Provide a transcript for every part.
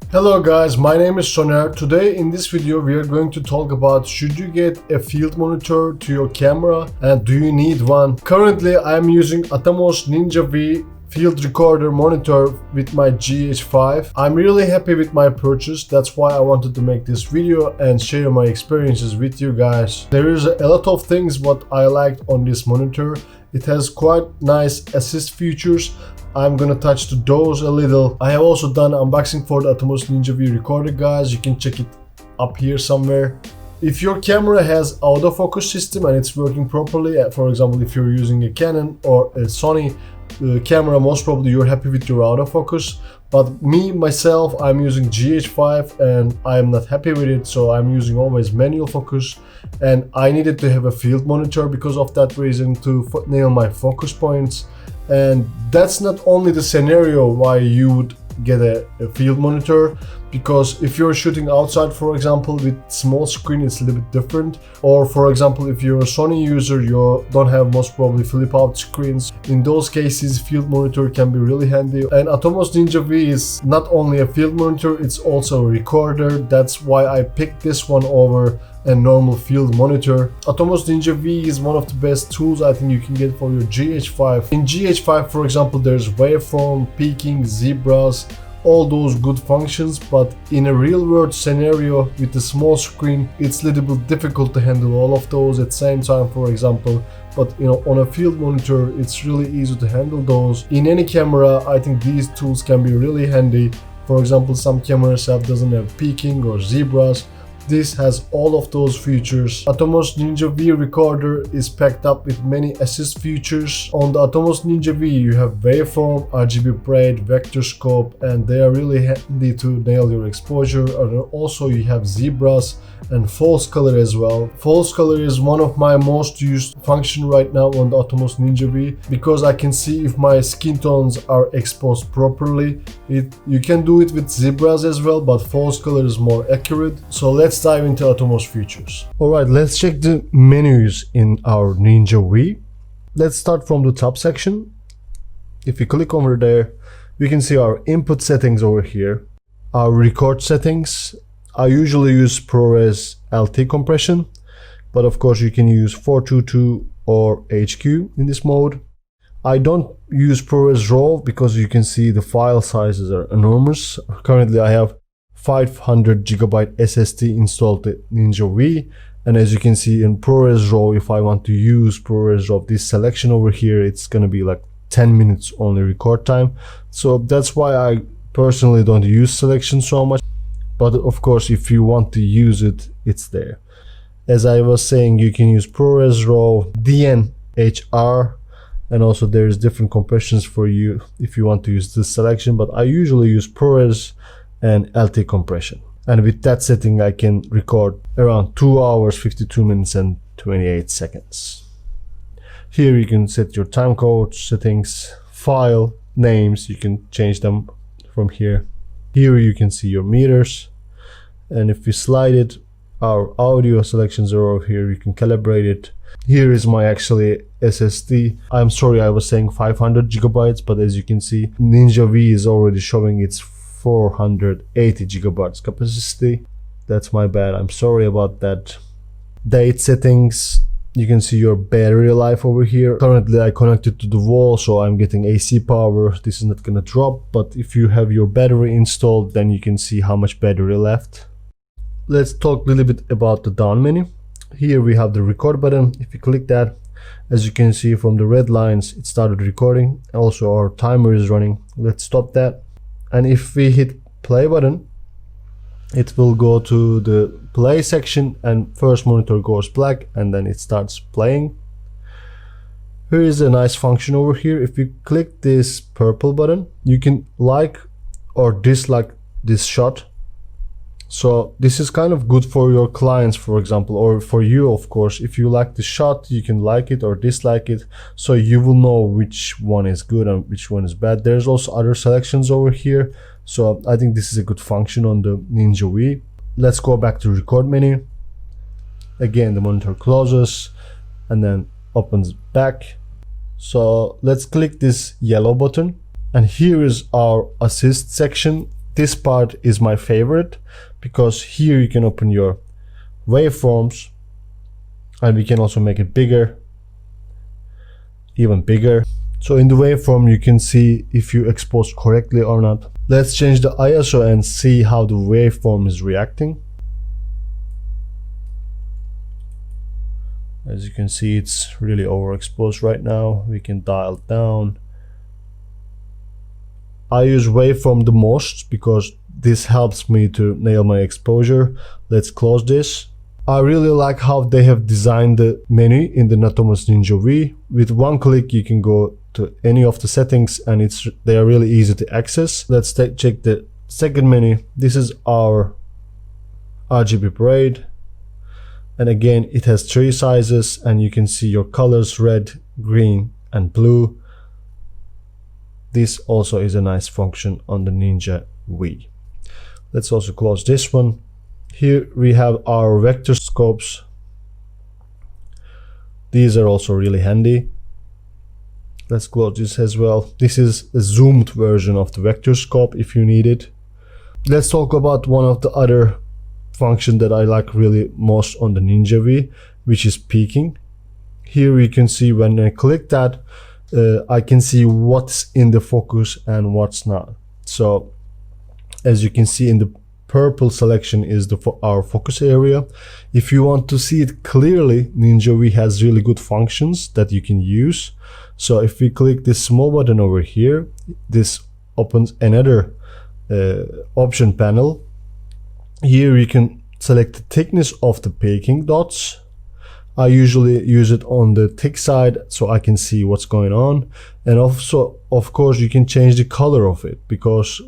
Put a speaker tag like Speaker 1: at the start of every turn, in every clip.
Speaker 1: Hello guys, my name is Soner. Today in this video we are going to talk about should you get a field monitor to your camera and do you need one. Currently I am using Atomos Ninja V field recorder monitor with my GH5. I'm really happy with my purchase. That's why I wanted to make this video and share my experiences with you guys. There is a lot of things what I liked on this monitor. It has quite nice assist features. I'm gonna touch to those a little. I have also done unboxing for the Atomos Ninja V recorder, guys. You can check it up here somewhere. If your camera has autofocus system and it's working properly, for example if you're using a Canon or a Sony camera, most probably you're happy with your autofocus. But myself, I'm using GH5 and I'm not happy with it, so I'm using always manual focus, and I needed to have a field monitor because of that reason to nail my focus points. And that's not only the scenario why you would get a field monitor, because if you're shooting outside, for example, with small screen, it's a little bit different. Or for example, if you're a Sony user, you don't have most probably flip out screens. In those cases, field monitor can be really handy. And Atomos Ninja V is not only a field monitor, it's also a recorder. That's why I picked this one over a normal field monitor. Atomos Ninja V is one of the best tools I think you can get for your GH5. In GH5, for example, there's waveform, peaking, zebras, all those good functions, but in a real world scenario with a small screen, it's a little bit difficult to handle all of those at the same time, for example. But on a field monitor, it's really easy to handle those. In any camera, I think these tools can be really handy. For example, some cameras doesn't have peaking or zebras. This has all of those features. Atomos Ninja V recorder is packed up with many assist features. On the Atomos Ninja V you have waveform, RGB braid, vector scope, and they are really handy to nail your exposure. And also you have zebras and false color as well. False color is one of my most used function right now on the Atomos Ninja V, because I can see if my skin tones are exposed properly. You can do it with zebras as well, but false color is more accurate. So let's dive into Atomos features. Alright, let's check the menus in our Ninja V. Let's start from the top section. If you click over there, we can see our input settings over here, our record settings. I usually use ProRes LT compression, but of course you can use 422 or HQ in this mode. I don't use ProRes RAW because you can see the file sizes are enormous. Currently I have 500 GB SSD installed in Ninja V, and as you can see in ProRes RAW, if I want to use ProRes RAW, this selection over here, it's gonna be like 10 minutes only record time. So that's why I personally don't use selection so much. But of course, if you want to use it, it's there. As I was saying, you can use ProRes RAW, DNHR, and also there's different compressions for you if you want to use this selection. But I usually use ProRes and LT compression. And with that setting, I can record around 2 hours, 52 minutes and 28 seconds. Here you can set your timecode settings, file names, you can change them from here. Here you can see your meters, and if we slide it, our audio selections are over here. You can calibrate it. Here is my actually SSD. I'm sorry, I was saying 500 GB, but as you can see, Ninja V is already showing its 480 GB capacity. That's my bad. I'm sorry about that. Date settings. You can see your battery life over here. Currently I connected to the wall, so I'm getting AC power. This is not gonna drop, but if you have your battery installed, then you can see how much battery left. Let's talk a little bit about the down menu. Here we have the record button. If you click that, as you can see from the red lines, it started recording. Also our timer is running. Let's stop that. And if we hit play button, it will go to the play section and first monitor goes black and then it starts playing. Here is a nice function over here. If you click this purple button, you can like or dislike this shot. So this is kind of good for your clients, for example, or for you, of course. If you like the shot, you can like it or dislike it, so you will know which one is good and which one is bad. There's also other selections over here, so I think this is a good function on the Ninja V. Let's go back to record menu. Again, the monitor closes and then opens back. So let's click this yellow button, and here is our assist section. this part is my favorite, because here you can open your waveforms, and we can also make it bigger, even bigger. So in the waveform you can see if you exposed correctly or not. Let's change the ISO and see how the waveform is reacting. As you can see, it's really overexposed right now. We can dial it down. I use waveform the most because this helps me to nail my exposure. Let's close this. I really like how they have designed the menu in the Atomos Ninja V. With one click you can go to any of the settings, and they are really easy to access. Let's check the second menu. This is our RGB parade, and again it has 3 sizes, and you can see your colors: red, green and blue. This also is a nice function on the Ninja V. Let's also close this one. Here we have our vector scopes. These are also really handy. Let's close this as well. This is a zoomed version of the vector scope if you need it. Let's talk about one of the other functions that I like really most on the Ninja V, which is peaking. Here you can see when I click that, I can see what's in the focus and what's not. So as you can see, in the purple selection is our focus area. If you want to see it clearly, Ninja V has really good functions that you can use. So if we click this small button over here, this opens another option panel. Here you can select the thickness of the peaking dots. I usually use it on the thick side so I can see what's going on. And also, of course, you can change the color of it, because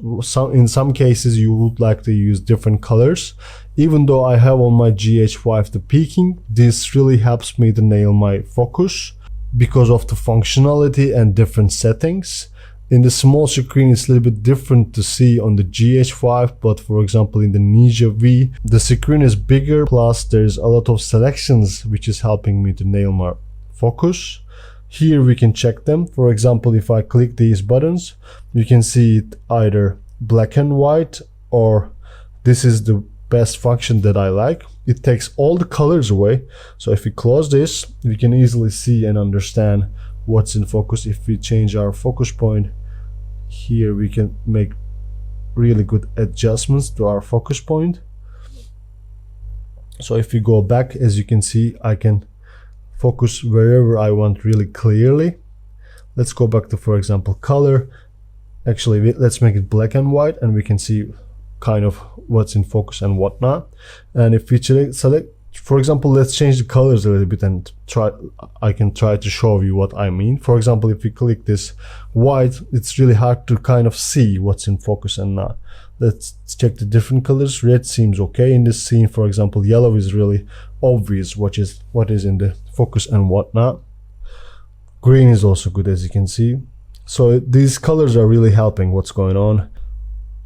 Speaker 1: in some cases you would like to use different colors. Even though I have on my GH5 the peaking, this really helps me to nail my focus because of the functionality and different settings. In the small screen it's a little bit different to see on the GH5, but for example in the Ninja V the screen is bigger, plus there's a lot of selections which is helping me to nail my focus. Here we can check them. For example, if I click these buttons, you can see it either black and white, or this is the best function that I like. It takes all the colors away. So if we close this, we can easily see and understand what's in focus. If we change our focus point, here we can make really good adjustments to our focus point. So if we go back, as you can see, I can focus wherever I want really clearly. Let's go back to, for example, color. Actually, let's make it black and white, and we can see kind of what's in focus and whatnot. And if we select, for example, let's change the colors a little bit and I can try to show you what I mean. For example, if we click this white, it's really hard to kind of see what's in focus and not. Let's check the different colors. Red seems okay in this scene. For example, yellow is really obvious what is in the focus and whatnot. Green is also good, as you can see. So these colors are really helping what's going on.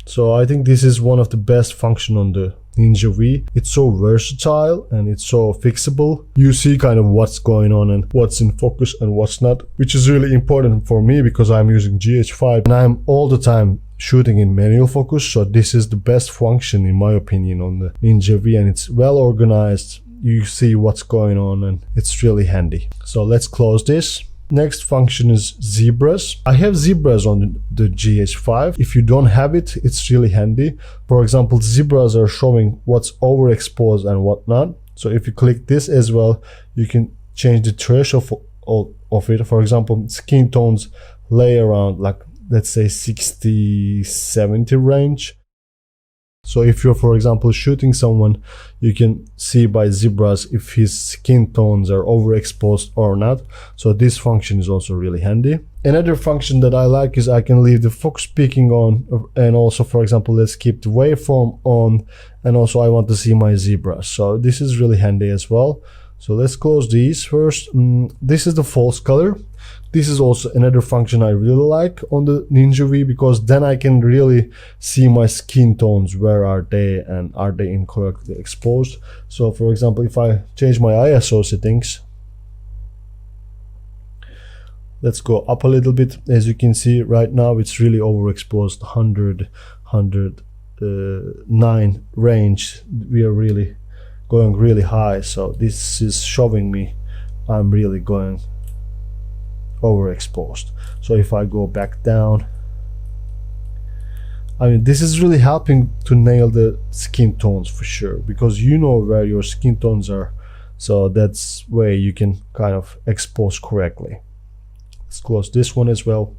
Speaker 1: So I think this is one of the best functions on the Ninja V. It's so versatile and it's so fixable. You see kind of what's going on and what's in focus and what's not, which is really important for me because I'm using GH5 and I'm all the time shooting in manual focus. So this is the best function in my opinion on the Ninja V, and it's well organized. You see what's going on and it's really handy. So let's close this. Next function is zebras. I have zebras on the GH5. If you don't have it, it's really handy. For example, zebras are showing what's overexposed and whatnot. So if you click this as well, you can change the threshold of it. For example, skin tones lay around like, let's say 60-70 range. So if you're, for example, shooting someone, you can see by zebras if his skin tones are overexposed or not. So this function is also really handy. Another function that I like is I can leave the focus peaking on, and also, for example, let's keep the waveform on, and also I want to see my zebras. So this is really handy as well. So let's close these first. This is the false color. This is also another function I really like on the Ninja V, because then I can really see my skin tones, where are they and are they incorrectly exposed. So for example, if I change my ISO settings, let's go up a little bit. As you can see right now, it's really overexposed, 100, 9 range, we are really going really high, so this is showing me I'm really going overexposed. So if I go back down, I mean, this is really helping to nail the skin tones for sure, because you know where your skin tones are, so that's where you can kind of expose correctly. Let's close this one as well.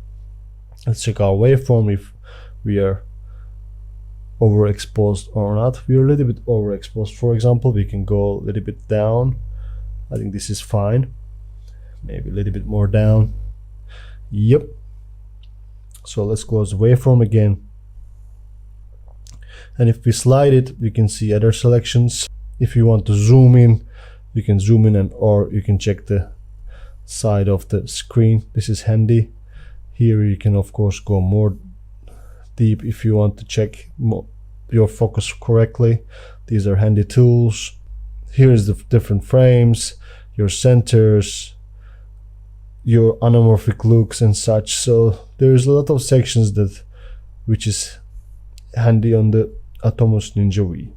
Speaker 1: Let's check our waveform if we are overexposed or not. We're a little bit overexposed. For example, we can go a little bit down. I think this is fine. Maybe a little bit more down. Yep. So let's close the waveform again. And if we slide it, we can see other selections. If you want to zoom in, you can zoom in, and or you can check the side of the screen. This is handy. Here you can of course go more deep if you want to check your focus correctly. These are handy tools. Here's the different frames, your centers, your anamorphic looks and such. So there's a lot of sections that which is handy on the Atomos Ninja V.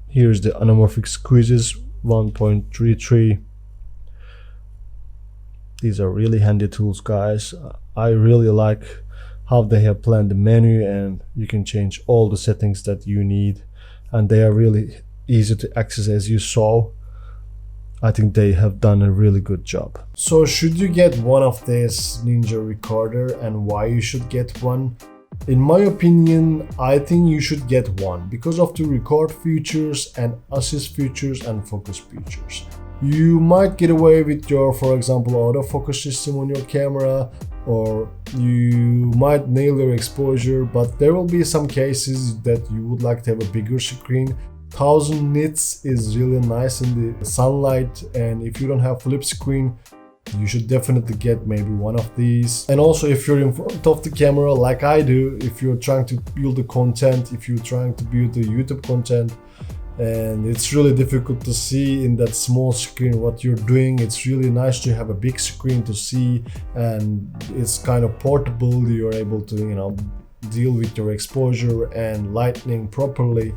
Speaker 1: Here's the anamorphic squeezes 1.33. These are really handy tools, guys. I really like how they have planned the menu, and you can change all the settings that you need, and they are really easy to access, as you saw. I think they have done a really good job. So should you get one of this Ninja recorder, and why you should get one? In my opinion, I think you should get one because of the record features and assist features and focus features. You might get away with your, for example, autofocus system on your camera, or you might nail your exposure, but there will be some cases that you would like to have a bigger screen. 1000 nits is really nice in the sunlight, and if you don't have flip screen, you should definitely get maybe one of these. And also, if you're in front of the camera like I do, if you're trying to build the content, if you're trying to build the YouTube content, and it's really difficult to see in that small screen what you're doing, it's really nice to have a big screen to see, and it's kind of portable. You're able to, you know, deal with your exposure and lighting properly.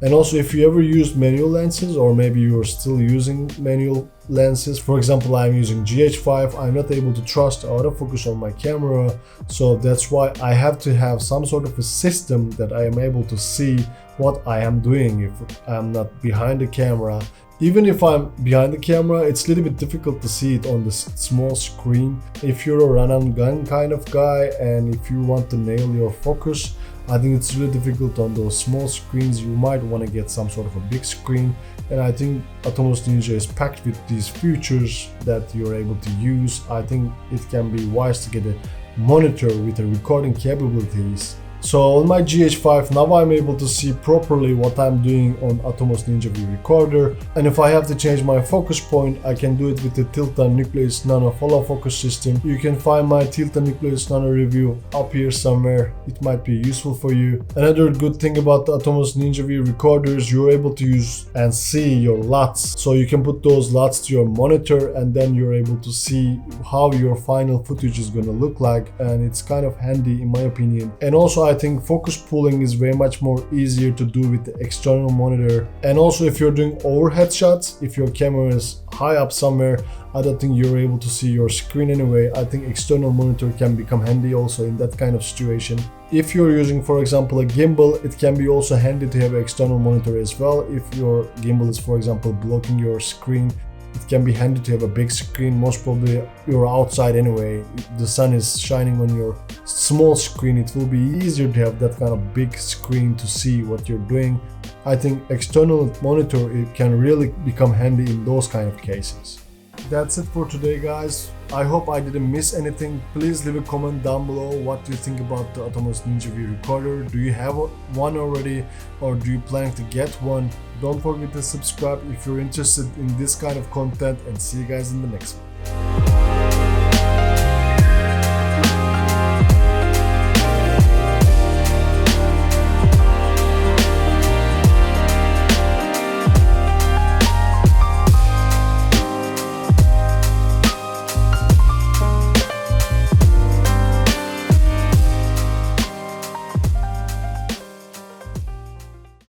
Speaker 1: And also, if you ever used manual lenses, or maybe you're still using manual lenses, for example, I'm using GH5, I'm not able to trust autofocus on my camera, so that's why I have to have some sort of a system that I am able to see what I am doing if I'm not behind the camera. Even if I'm behind the camera, it's a little bit difficult to see it on the small screen. If you're a run-and-gun kind of guy, and if you want to nail your focus, I think it's really difficult on those small screens. You might want to get some sort of a big screen, and I think Atomos Ninja is packed with these features that you're able to use. I think it can be wise to get a monitor with the recording capabilities. So on my GH5 now I'm able to see properly what I'm doing on Atomos Ninja V recorder, and if I have to change my focus point, I can do it with the Tilta Nucleus Nano follow focus system. You can find my Tilta Nucleus Nano review up here somewhere. It might be useful for you. Another good thing about the Atomos Ninja V recorders, you're able to use and see your LUTs. So you can put those LUTs to your monitor, and then you're able to see how your final footage is going to look like, and it's kind of handy in my opinion. And also I think focus pulling is very much more easier to do with the external monitor. And also, if you're doing overhead shots, if your camera is high up somewhere, I don't think you're able to see your screen anyway. I think external monitor can become handy also in that kind of situation. If you're using, for example, a gimbal, it can be also handy to have an external monitor as well. If your gimbal is, for example, blocking your screen, it can be handy to have a big screen. Most probably you're outside anyway, the sun is shining on your small screen, it will be easier to have that kind of big screen to see what you're doing. I think external monitor, it can really become handy in those kind of cases. That's it for today, guys. I hope I didn't miss anything. Please leave a comment down below what you think about the Atomos Ninja V recorder. Do you have one already, or do you plan to get one? Don't forget to subscribe if you're interested in this kind of content, and see you guys in the next one.